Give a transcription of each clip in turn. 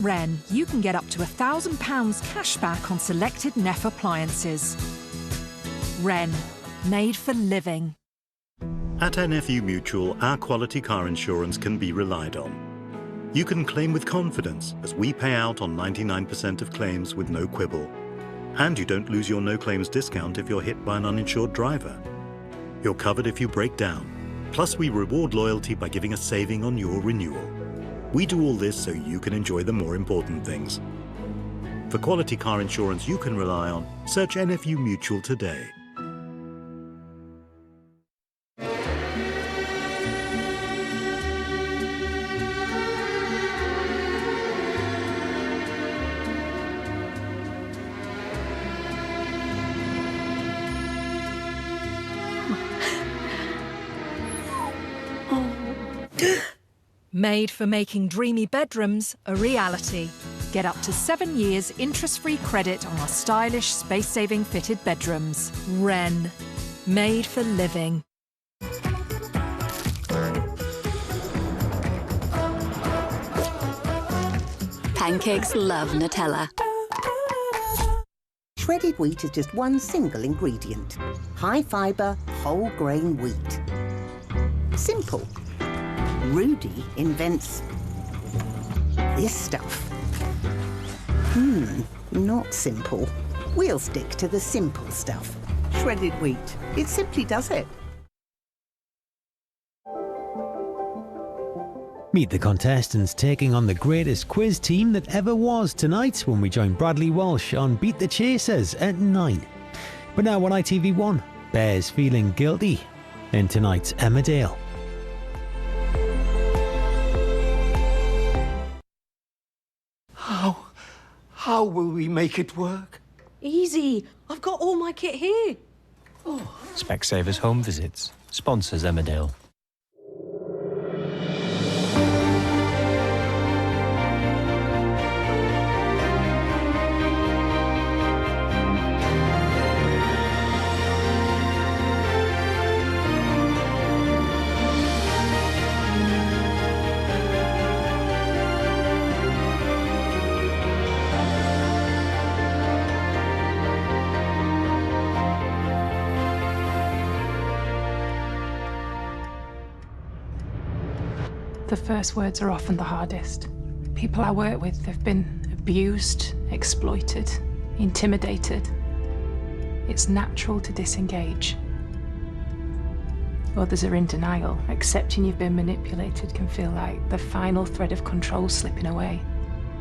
Wren, you can get up to £1,000 cash back on selected Neff appliances. Wren, made for living. At NFU Mutual, our quality car insurance can be relied on. You can claim with confidence as we pay out on 99% of claims with no quibble. And you don't lose your no claims discount if you're hit by an uninsured driver. You're covered if you break down. Plus, we reward loyalty by giving a saving on your renewal. We do all this so you can enjoy the more important things. For quality car insurance you can rely on, search NFU Mutual today. Made for making dreamy bedrooms a reality. Get up to 7 years interest-free credit on our stylish, space-saving fitted bedrooms. Wren. Made for living. Pancakes love Nutella. Shredded wheat is just one single ingredient. High-fibre, whole-grain wheat. Simple. Rudy invents this stuff. Not simple. We'll stick to the simple stuff. Shredded wheat. It simply does it. Meet the contestants taking on the greatest quiz team that ever was tonight when we join Bradley Walsh on Beat the Chasers at 9. But now on ITV1, Bears feeling guilty in tonight's Emmerdale. How will we make it work? Easy. I've got all my kit here. Specsavers Home Visits sponsors Emmerdale. The first words are often the hardest. People I work with have been abused, exploited, intimidated. It's natural to disengage. Others are in denial. Accepting you've been manipulated can feel like the final thread of control slipping away.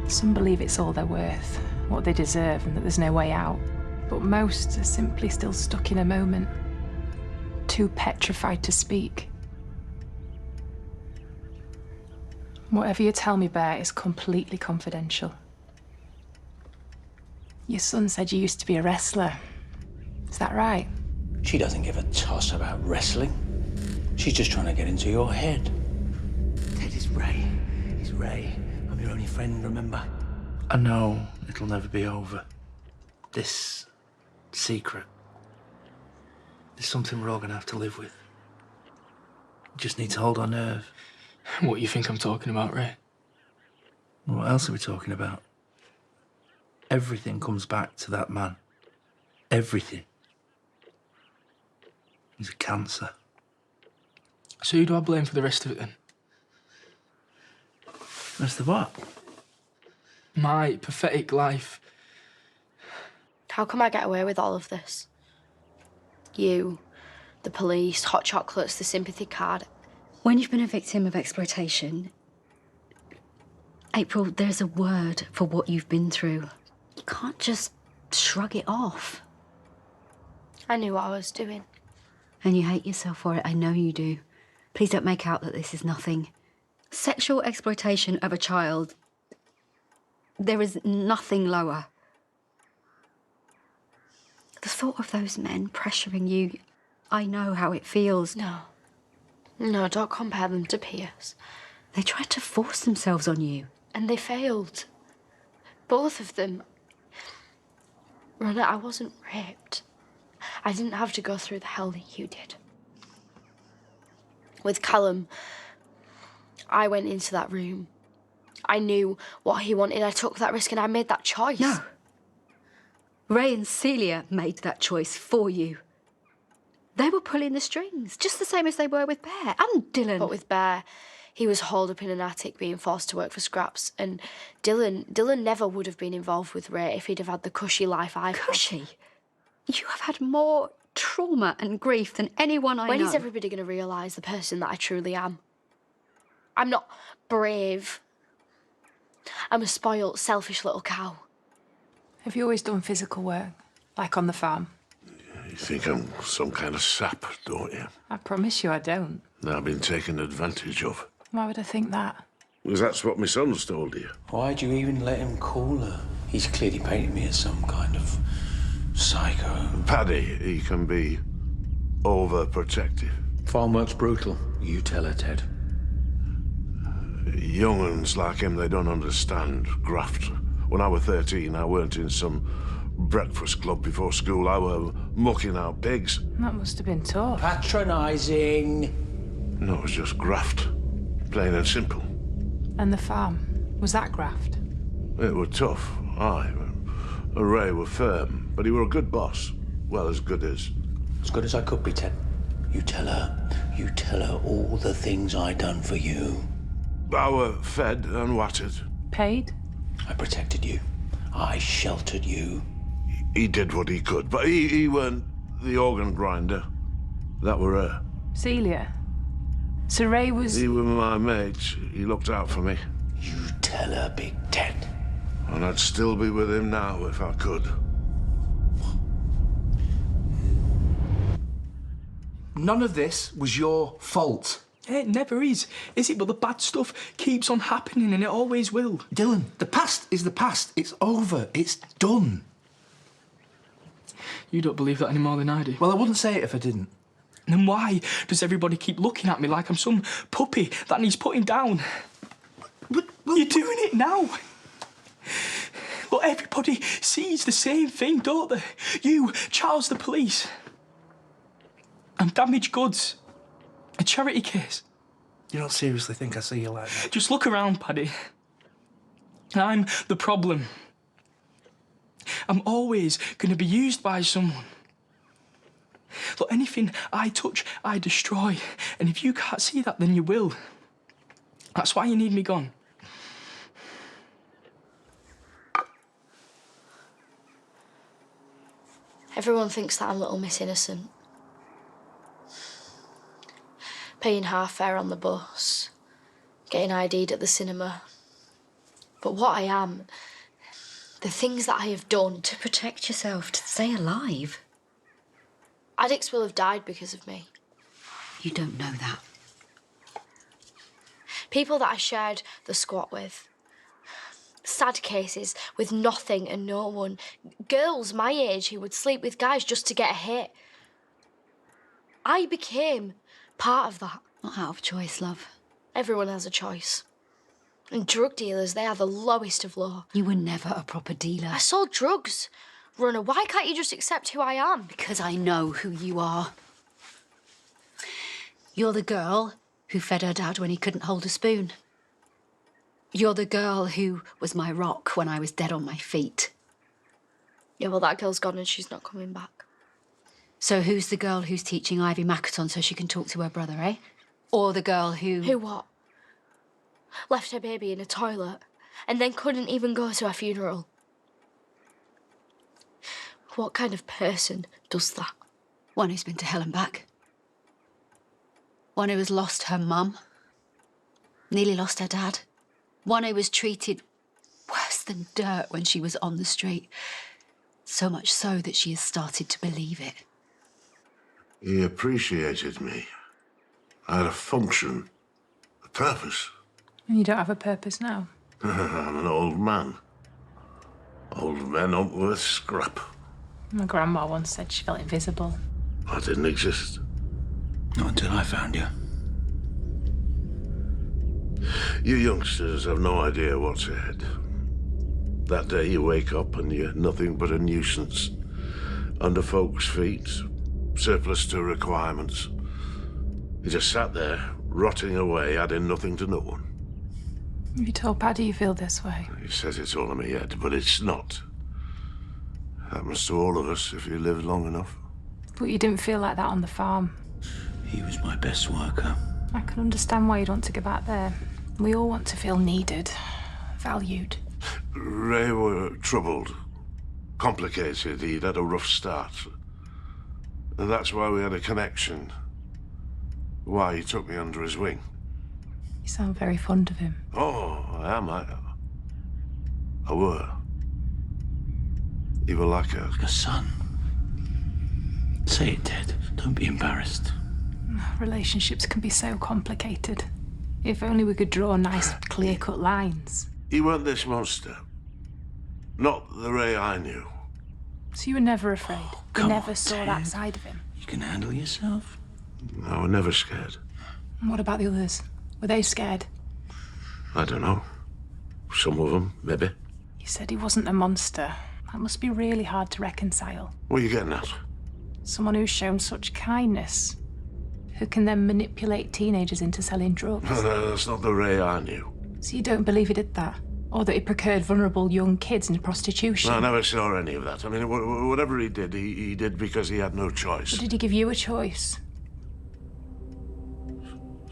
Some believe it's all they're worth, what they deserve, and that there's no way out. But most are simply still stuck in a moment, too petrified to speak. Whatever you tell me, Bear, is completely confidential. Your son said you used to be a wrestler. Is that right? She doesn't give a toss about wrestling. She's just trying to get into your head. Ted is Ray. He's Ray. I'm your only friend, remember? I know it'll never be over. This secret is something we're all gonna have to live with. We just need to hold our nerve. What you think I'm talking about, Ray? What else are we talking about? Everything comes back to that man. Everything. He's a cancer. So who do I blame for the rest of it then? Rest of what? My pathetic life. How come I get away with all of this? You, the police, hot chocolates, the sympathy card. When you've been a victim of exploitation, April, there's a word for what you've been through. You can't just shrug it off. I knew what I was doing. And you hate yourself for it, I know you do. Please don't make out that this is nothing. Sexual exploitation of a child, there is nothing lower. The thought of those men pressuring you, I know how it feels. No, don't compare them to Pierce. They tried to force themselves on you. And they failed. Both of them. Ronna, I wasn't raped. I didn't have to go through the hell that you did. With Callum, I went into that room. I knew what he wanted. I took that risk and I made that choice. No. Ray and Celia made that choice for you. They were pulling the strings, just the same as they were with Bear and Dylan. But with Bear, he was holed up in an attic being forced to work for scraps. And Dylan never would have been involved with Ray if he'd have had the cushy life I've had. Cushy? You have had more trauma and grief than anyone I know. When is everybody going to realise the person that I truly am? I'm not brave. I'm a spoilt, selfish little cow. Have you always done physical work, like on the farm? You think I'm some kind of sap, don't you? I promise you I don't. I've been taken advantage of. Why would I think that? Because that's what my son's told you. Why'd you even let him call her? He's clearly painted me as some kind of psycho. Paddy, he can be overprotective. Farm work's brutal. You tell her, Ted. Young uns like him, they don't understand graft. When I was 13, I weren't in some breakfast club before school. I were mucking out pigs. That must have been tough. Patronising. No, it was just graft. Plain and simple. And the farm, was that graft? It were tough, aye. Ray were firm, but he were a good boss. Well, as good as... As good as I could be, Ted. You tell her all the things I done for you. I were fed and watered. Paid? I protected you. I sheltered you. He did what he could, but he weren't the organ grinder. That were her. Celia? So Ray was... He were my mate. He looked out for me. You tell her, Big Ted. And I'd still be with him now if I could. None of this was your fault. It never is it? But the bad stuff keeps on happening and it always will. Dylan, the past is the past. It's over. It's done. You don't believe that any more than I do. Well, I wouldn't say it if I didn't. Then why does everybody keep looking at me like I'm some puppy that needs putting down? You're doing it now. But everybody sees the same thing, don't they? You, Charles the police. And damaged goods. A charity case. You don't seriously think I see you like that? Just look around, Paddy. I'm the problem. I'm always going to be used by someone. Look, anything I touch, I destroy. And if you can't see that, then you will. That's why you need me gone. Everyone thinks that I'm Little Miss Innocent. Paying half fare on the bus, getting ID'd at the cinema. But what I am, the things that I have done To protect yourself, to stay alive. addicts will have died because of me. You don't know that. People that I shared the squat with. Sad cases with nothing and no one. Girls my age who would sleep with guys just to get a hit. I became part of that. Not out of choice, love. Everyone has a choice. And drug dealers, they are the lowest of low. You were never a proper dealer. I sold drugs. Runner, why can't you just accept who I am? Because I know who you are. You're the girl who fed her dad when he couldn't hold a spoon. You're the girl who was my rock when I was dead on my feet. Yeah, well, that girl's gone and she's not coming back. So who's the girl who's teaching Ivy Makaton so she can talk to her brother, eh? Or the girl who... Who what? Left her baby in a toilet and then couldn't even go to her funeral. What kind of person does that? One who's been to hell and back. One who has lost her mum. Nearly lost her dad. One who was treated worse than dirt when she was on the street. So much so that she has started to believe it. He appreciated me. I had a function, a purpose. And you don't have a purpose now? I'm an old man. Old men aren't worth scrap. My grandma once said she felt invisible. I didn't exist. Not until I found you. You youngsters have no idea what's ahead. That day you wake up and you're nothing but a nuisance. Under folks' feet, surplus to requirements. You just sat there, rotting away, adding nothing to no one. Have you told Paddy you feel this way? He says it's all in my head, but it's not. Happens to all of us if you live long enough. But you didn't feel like that on the farm. He was my best worker. I can understand why you'd want to go back there. We all want to feel needed, valued. Ray were troubled, complicated. He'd had a rough start. And that's why we had a connection. Why he took me under his wing. You sound very fond of him. Oh, I am. I were. He were like a son. Say it, Ted. Don't be embarrassed. Relationships can be so complicated. If only we could draw nice, clear-cut lines. He weren't this monster. Not the Ray I knew. So you were never afraid? You never saw Ted. that side of him? You can handle yourself. I was never scared. And what about the others? Were they scared? I don't know. Some of them, maybe. You said he wasn't a monster. That must be really hard to reconcile. What are you getting at? Someone who's shown such kindness, who can then manipulate teenagers into selling drugs. No, that's not the Ray I knew. So you don't believe he did that? Or that he procured vulnerable young kids into prostitution? No, I never saw any of that. I mean, whatever he did, he did because he had no choice. Or did he give you a choice?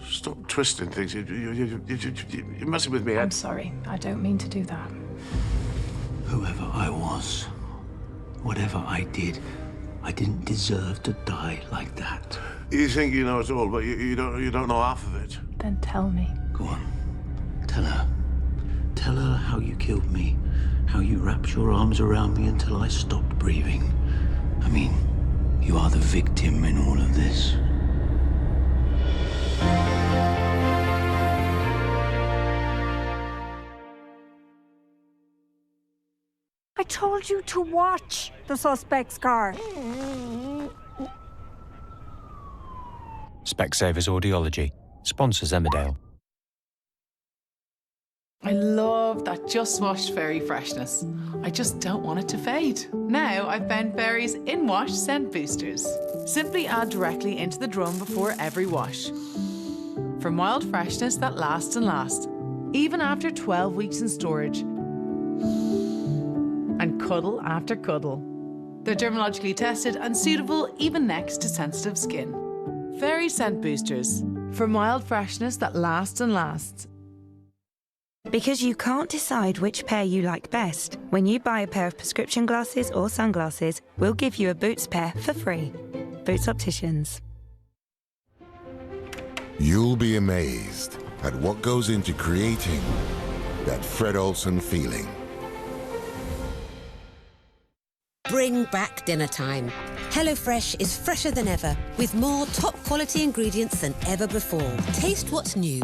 Stop twisting things. You're messing with me, Ed. I'm sorry. I don't mean to do that. Whoever I was, whatever I did, I didn't deserve to die like that. You think you know it all, but you don't know half of it. Then tell me. Go on. Tell her. Tell her how you killed me, how you wrapped your arms around me until I stopped breathing. I mean, you are the victim in all of this. I told you to watch the suspect's car. Specsavers Audiology sponsors Emmerdale. I love that just washed fairy freshness. I just don't want it to fade. Now I've found Fairy's in-wash scent boosters. Simply add directly into the drum before every wash. For mild freshness that lasts and lasts, even after 12 weeks in storage. And cuddle after cuddle. They're dermatologically tested and suitable even next to sensitive skin. Fairy scent boosters for mild freshness that lasts and lasts. Because you can't decide which pair you like best, when you buy a pair of prescription glasses or sunglasses, we'll give you a Boots pair for free. Boots Opticians. You'll be amazed at what goes into creating that Fred Olsen feeling. Bring back dinner time. HelloFresh is fresher than ever, with more top-quality ingredients than ever before. Taste what's new.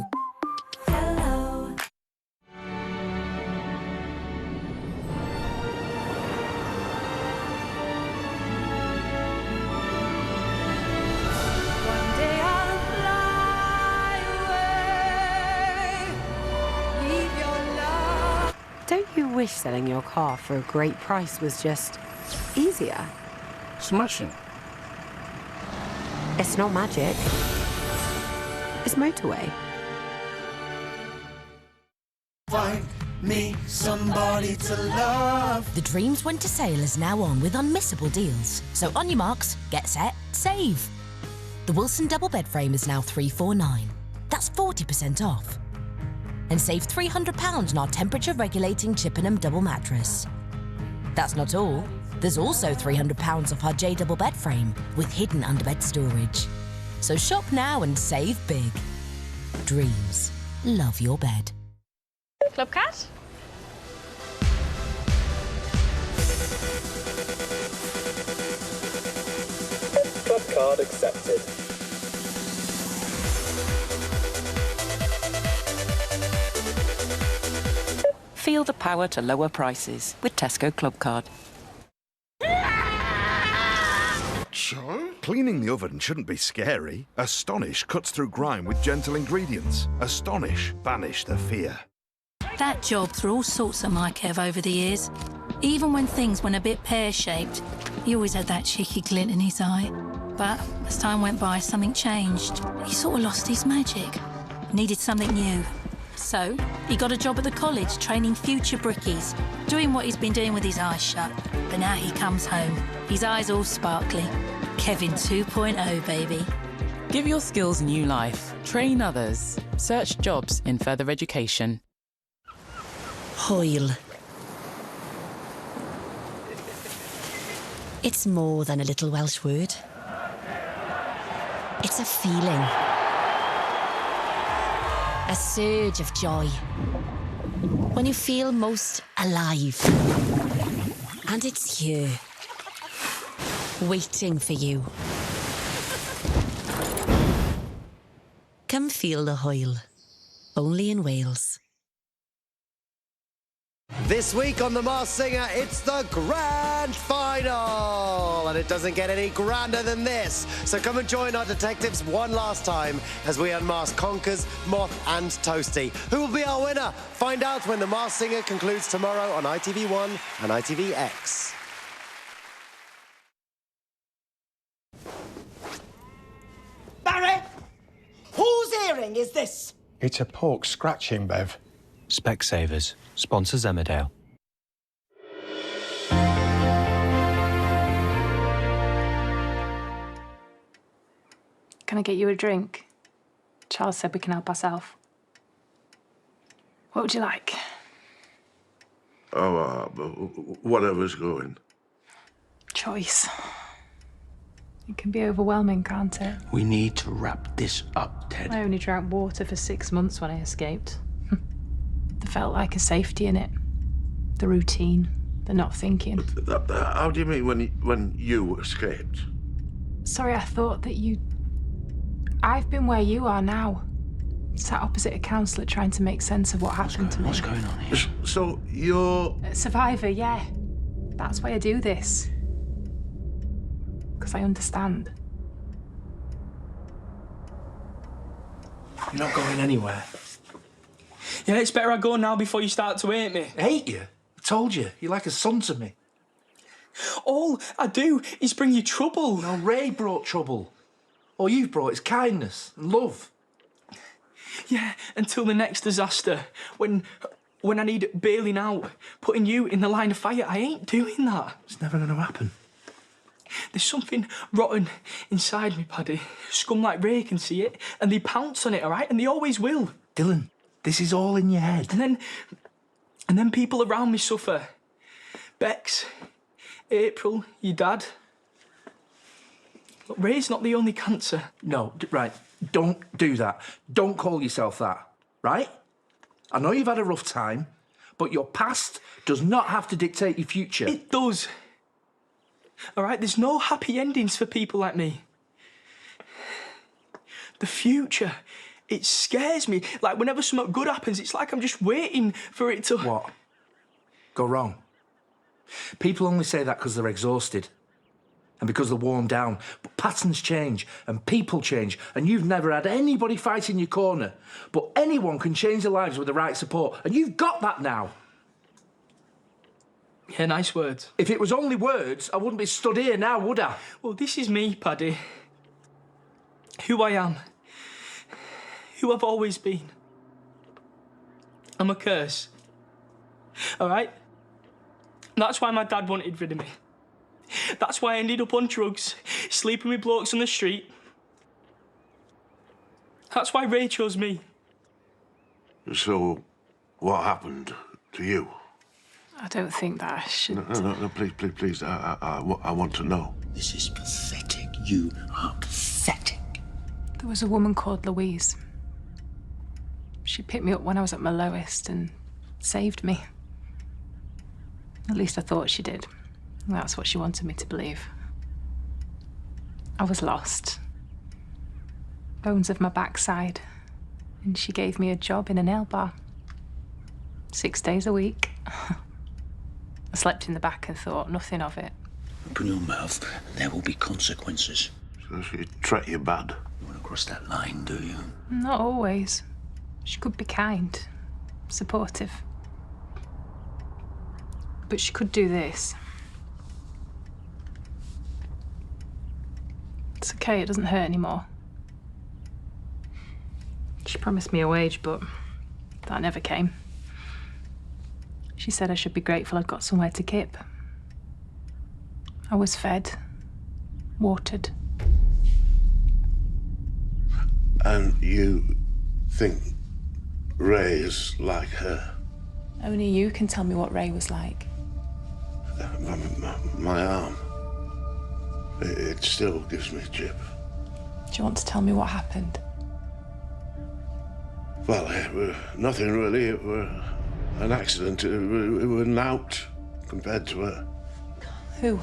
Don't you wish selling your car for a great price was just easier? Smashing. It's not magic. It's motorway. Find me somebody to love. The Dreams Winter Sale is now on with unmissable deals. So on your marks, get set, save. The Wilson double bed frame is now $349. That's 40% off. And save £300 on our temperature-regulating Chippenham double mattress. That's not all. There's also £300 off our J double bed frame with hidden underbed storage. So shop now and save big. Dreams. Love your bed. Club Cat? Club card accepted. Feel the power to lower prices with Tesco Club Card. So? Cleaning the oven shouldn't be scary. Astonish cuts through grime with gentle ingredients. Astonish, banish the fear. That job threw all sorts at my Kev over the years. Even when things went a bit pear-shaped, he always had that cheeky glint in his eye. But as time went by, something changed. He sort of lost his magic. Needed something new. So, he got a job at the college training future brickies, doing what he's been doing with his eyes shut. But now he comes home, his eyes all sparkly. Kevin 2.0, baby. Give your skills new life. Train others. Search jobs in further education. Hoyle. It's more than a little Welsh word. It's a feeling. A surge of joy. When you feel most alive. And it's here. Waiting for you. Come feel the Hoyle. Only in Wales. This week on The Masked Singer, it's the grand final! And it doesn't get any grander than this. So come and join our detectives one last time as we unmask Conkers, Moth and Toasty. Who will be our winner? Find out when The Masked Singer concludes tomorrow on ITV1 and ITVX. Barry! Whose earring is this? It's a pork scratching, Bev. Specsavers sponsors Emmerdale. Can I get you a drink? Charles said we can help ourselves. What would you like? Oh, whatever's going. Choice. It can be overwhelming, can't it? We need to wrap this up, Ted. I only drank water for 6 months when I escaped. There felt like a safety in it. The routine, the not thinking. How do you mean when you escaped? Sorry, I thought that you... I've been where you are now. Sat opposite a counsellor trying to make sense of what happened to me. What's going on here? So you're... A survivor, yeah. That's why I do this. Because I understand. You're not going anywhere. Yeah, it's better I go now before you start to hate me. Hate you? I told you, you're like a son to me. All I do is bring you trouble. No, Ray brought trouble. All you've brought is kindness and love. Yeah, until the next disaster. When I need bailing out, putting you in the line of fire, I ain't doing that. It's never going to happen. There's something rotten inside me, Paddy. Scum like Ray can see it, and they pounce on it, all right? And they always will. Dylan, this is all in your head. And then people around me suffer. Bex, April, your dad. Look, Ray's not the only cancer. No, right, don't do that. Don't call yourself that, right? I know you've had a rough time, but your past does not have to dictate your future. It does. All right, there's no happy endings for people like me. The future, it scares me. Like, whenever something good happens, it's like I'm just waiting for it to... What? Go wrong? People only say that because they're exhausted and because they're worn down. But patterns change and people change, and you've never had anybody fight in your corner. But anyone can change their lives with the right support, and you've got that now. Yeah, nice words. If it was only words, I wouldn't be stood here now, would I? Well, this is me, Paddy. Who I am. Who I've always been. I'm a curse. All right? That's why my dad wanted rid of me. That's why I ended up on drugs, sleeping with blokes on the street. That's why Ray chose me. So, what happened to you? I don't think that I should... No, please. I want to know. This is pathetic. You are pathetic. There was a woman called Louise. She picked me up when I was at my lowest and saved me. At least I thought she did. That's what she wanted me to believe. I was lost. Bones of my backside. And she gave me a job in a nail bar. 6 days a week. I slept in the back and thought nothing of it. Open your mouth, there will be consequences. So she treat you bad? You want to cross that line, do you? Not always. She could be kind, supportive. But she could do this. It's okay, it doesn't hurt anymore. She promised me a wage, but That never came. She said I should be grateful I'd got somewhere to kip. I was fed, watered. And you think Ray is like her? Only you can tell me what Ray was like. My arm. It still gives me a chip. Do you want to tell me what happened? Well, it were nothing really. It were an accident. It were nought compared to her. Who?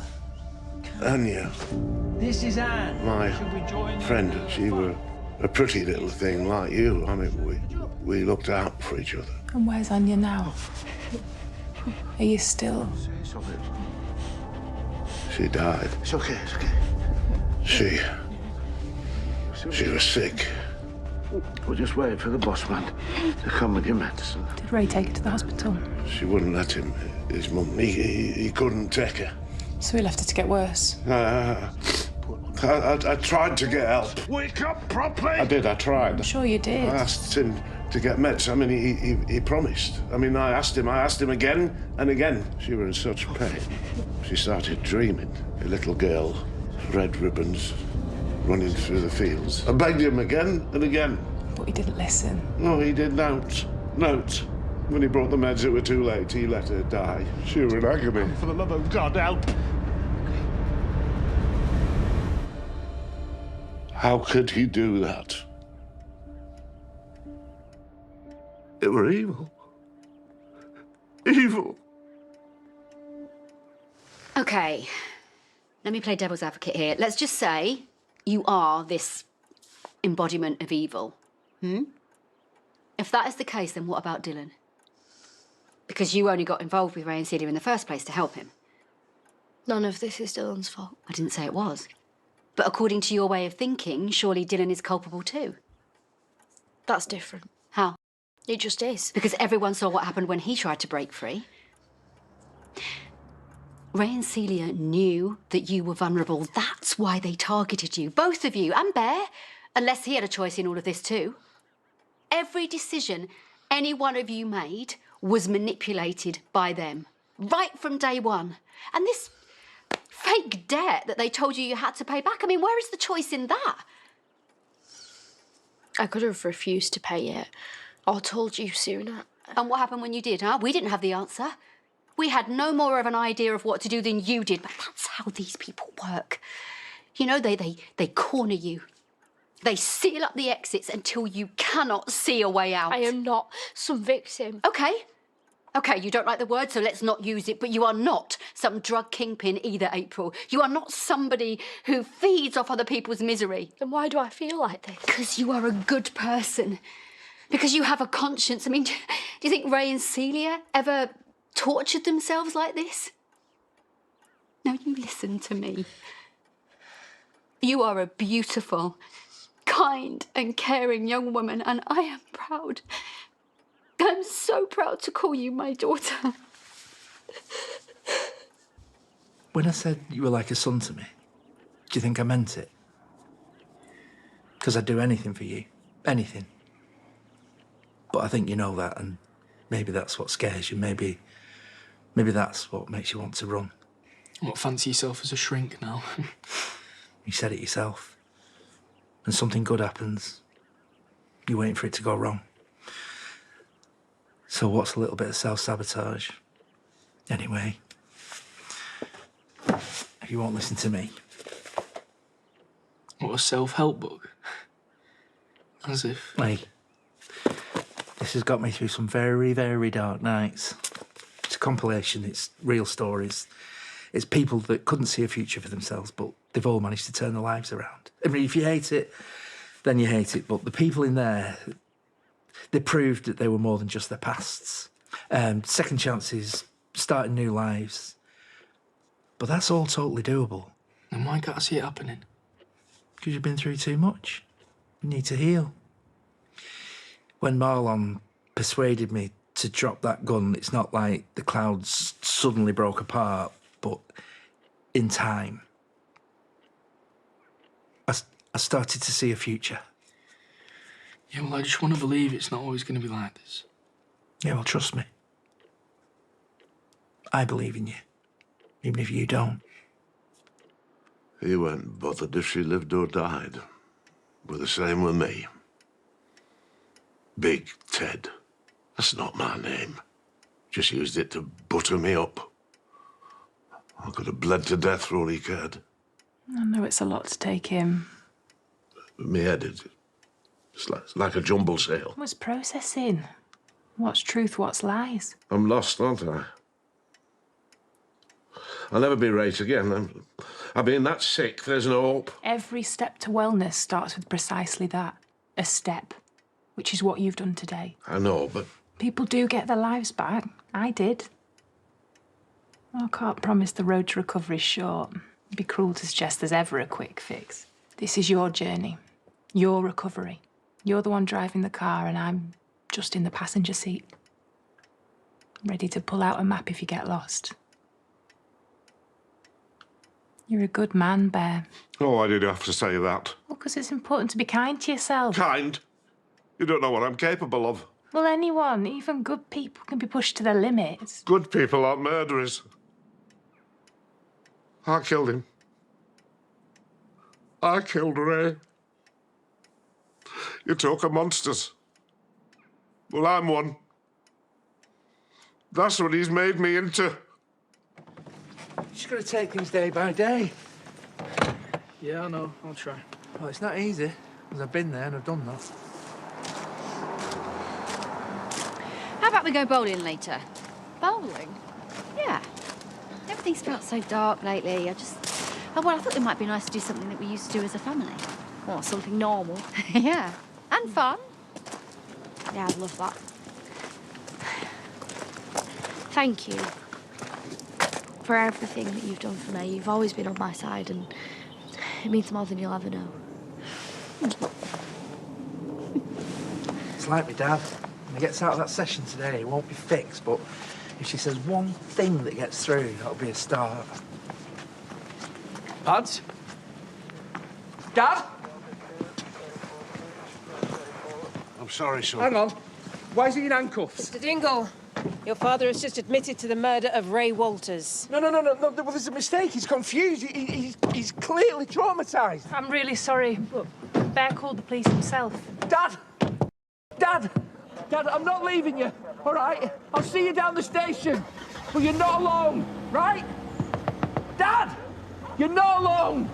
Anya. This is Anne. My friend. She were a pretty little thing like you. I mean, we looked out for each other. And where's Anya now? Are you still? She died. It's okay, it's okay. She was sick. We're just waiting for the boss man to come with your medicine. Did Ray take her to the hospital? She wouldn't let him. His mum, he couldn't take her. So he left her to get worse? I tried to get help. Wake up properly! I did, I tried. I'm sure you did. I asked him to get meds. I mean, he promised. I mean, I asked him again and again. She was in such pain. She started dreaming. A little girl, red ribbons, running through the fields. I begged him again and again. But he didn't listen. No, he did nought. When he brought the meds, it were too late. He let her die. She were in agony. For the love of God, help! How could he do that? It were evil. Evil. Okay, let me play devil's advocate here. Let's just say you are this embodiment of evil. If that is the case, then what about Dylan? Because you only got involved with Ray and Celia in the first place to help him. None of this is Dylan's fault. I didn't say it was. But according to your way of thinking, surely Dylan is culpable too. That's different. How? It just is. Because everyone saw what happened when he tried to break free. Ray and Celia knew that you were vulnerable. That's why they targeted you, both of you, and Bear, unless he had a choice in all of this too. Every decision any one of you made was manipulated by them, right from day one. And this fake debt that they told you had to pay back, I mean, where is the choice in that? I could have refused to pay it, or told you sooner. And what happened when you did, huh? We didn't have the answer. We had no more of an idea of what to do than you did, but that's how these people work. You know, they corner you. They seal up the exits until you cannot see a way out. I am not some victim. Okay, you don't like the word, so let's not use it, but you are not some drug kingpin either, April. You are not somebody who feeds off other people's misery. Then why do I feel like this? Because you are a good person. Because you have a conscience. I mean, do you think Ray and Celia ever tortured themselves like this? No, you listen to me. You are a beautiful, kind and caring young woman, and I am proud. I'm so proud to call you my daughter. When I said you were like a son to me, do you think I meant it? Because I'd do anything for you. Anything. But I think you know that, and maybe that's what scares you. Maybe that's what makes you want to run. What, fancy yourself as a shrink now? You said it yourself. When something good happens, you're waiting for it to go wrong. So what's a little bit of self-sabotage? Anyway, if you won't listen to me. What, a self-help book? As if... Hey, this has got me through some very, very dark nights. It's a compilation, it's real stories. It's people that couldn't see a future for themselves, but they've all managed to turn their lives around. I mean, if you hate it, then you hate it. But the people in there, they proved that they were more than just their pasts. Second chances, starting new lives. But that's all totally doable. And why can't I see it happening? Because you've been through too much. You need to heal. When Marlon persuaded me to drop that gun, it's not like the clouds suddenly broke apart, but in time, I started to see a future. Yeah, well, I just want to believe it's not always going to be like this. Yeah, well, trust me. I believe in you, even if you don't. He weren't bothered if she lived or died. We're the same with me. Big Ted. That's not my name. Just used it to butter me up. I could have bled to death for all he cared. I know it's a lot to take in. Me head, it's like a jumble sale. What's processing? What's truth, what's lies? I'm lost, aren't I? I'll never be right again. I've been that sick, there's no hope. Every step to wellness starts with precisely that. A step. Which is what you've done today. I know, but... People do get their lives back. I did. I can't promise the road to recovery is short. It'd be cruel to suggest there's ever a quick fix. This is your journey. Your recovery. You're the one driving the car and I'm just in the passenger seat. Ready to pull out a map if you get lost. You're a good man, Bear. Oh, why did you have to say that? Well, because it's important to be kind to yourself. Kind? You don't know what I'm capable of. Well, anyone, even good people, can be pushed to their limits. Good people aren't murderers. I killed him. I killed Ray. You talk of monsters. Well, I'm one. That's what he's made me into. Just got to take things day by day. Yeah, I know. I'll try. Well, it's not easy, because I've been there and I've done that. How about we go bowling later? Bowling? Yeah. Everything's felt so dark lately. I thought it might be nice to do something that we used to do as a family. What, something normal? Yeah. And fun. Yeah, I'd love that. Thank you for everything that you've done for me. You've always been on my side and it means more than you'll ever know. It's like my dad. When he gets out of that session today, it won't be fixed, but if she says one thing that gets through, that'll be a start. Pads? Dad? I'm sorry, son. Hang on. Why is he in handcuffs? Mr. Dingle, your father has just admitted to the murder of Ray Walters. No. Well, there's a mistake. He's confused. He's clearly traumatised. I'm really sorry, but Bear called the police himself. Dad, I'm not leaving you, all right? I'll see you down the station, but you're not alone, right? Dad, you're not alone.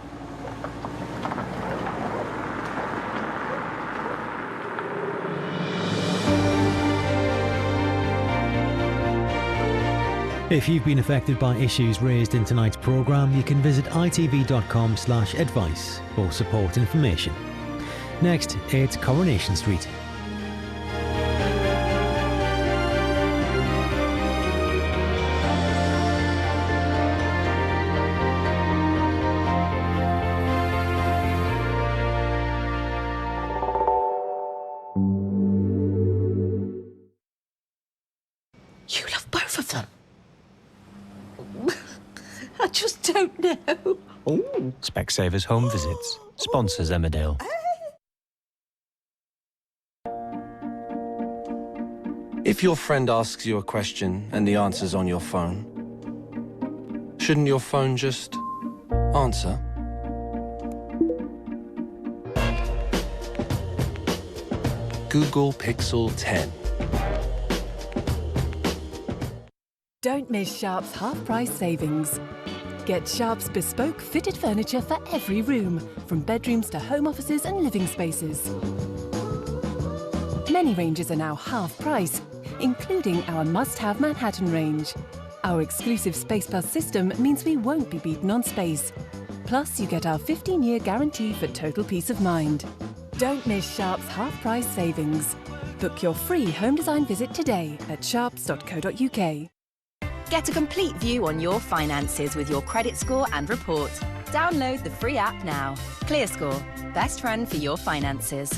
If you've been affected by issues raised in tonight's programme, you can visit itv.com/advice for support information. Next, it's Coronation Street. You love both of them. I just don't know. Specsavers Home Visits sponsors Emmerdale. If your friend asks you a question and the answer's on your phone, shouldn't your phone just answer? Google Pixel 10. Don't miss Sharp's half-price savings. Get Sharp's bespoke fitted furniture for every room, from bedrooms to home offices and living spaces. Many ranges are now half price, including our must-have Manhattan range. Our exclusive Space Plus system means we won't be beaten on space. Plus, you get our 15-year guarantee for total peace of mind. Don't miss Sharp's half-price savings. Book your free home design visit today at sharps.co.uk. Get a complete view on your finances with your credit score and report. Download the free app now. ClearScore, best friend for your finances.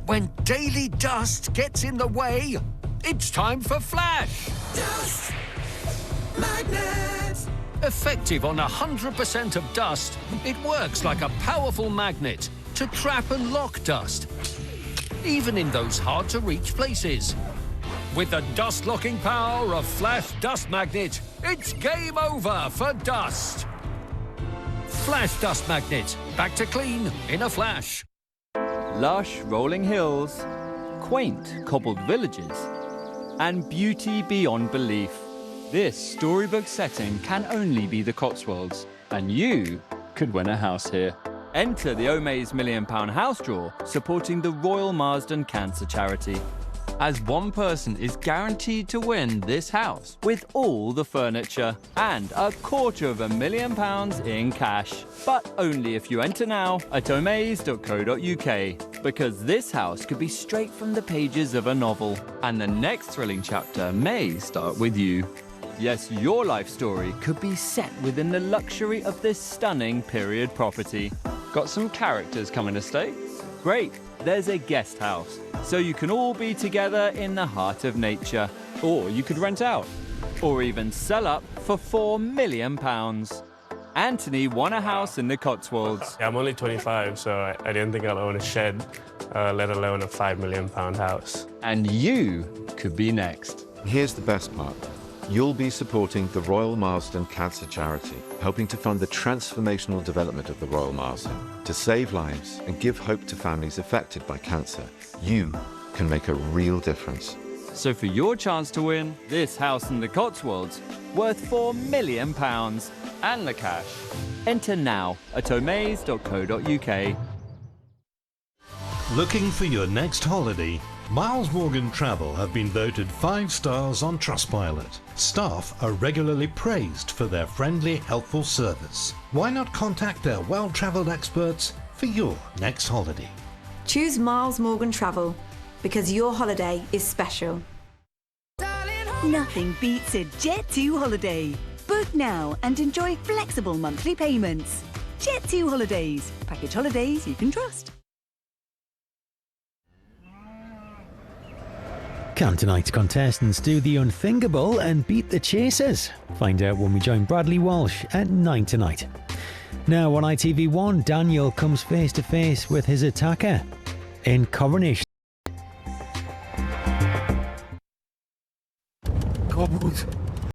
When daily dust gets in the way, it's time for Flash. Dust Magnets. Effective on 100% of dust, it works like a powerful magnet to trap and lock dust. even in those hard-to-reach places. With the dust-locking power of Flash Dust Magnet, it's game over for dust. Flash Dust Magnet, back to clean in a flash. Lush rolling hills, quaint cobbled villages, and beauty beyond belief. This storybook setting can only be the Cotswolds, and you could win a house here. Enter the Omaze £1 Million House Draw, supporting the Royal Marsden Cancer Charity. As one person is guaranteed to win this house with all the furniture and £250,000 in cash. But only if you enter now at omaze.co.uk, because this house could be straight from the pages of a novel, and the next thrilling chapter may start with you. Yes, your life story could be set within the luxury of this stunning period property. Got some characters coming to stay? Great, there's a guest house, so you can all be together in the heart of nature. Or you could rent out, or even sell up for £4 million. Anthony won a house in the Cotswolds. I'm only 25, so I didn't think I'd own a shed, let alone a £5 million house. And you could be next. Here's the best part. You'll be supporting the Royal Marsden Cancer Charity, helping to fund the transformational development of the Royal Marsden to save lives and give hope to families affected by cancer. You can make a real difference. So for your chance to win this house in the Cotswolds, worth £4 million and the cash, enter now at omaze.co.uk. Looking for your next holiday? Miles Morgan Travel have been voted 5 stars on Trustpilot. Staff are regularly praised for their friendly, helpful service. Why not contact their well-travelled experts for your next holiday? Choose Miles Morgan Travel, because your holiday is special. Nothing beats a Jet2 holiday. Book now and enjoy flexible monthly payments. Jet2 Holidays. Package holidays you can trust. Can tonight's contestants do the unthinkable and beat the chasers? Find out when we join Bradley Walsh at 9 tonight. Now on ITV1, Daniel comes face to face with his attacker in Coronation.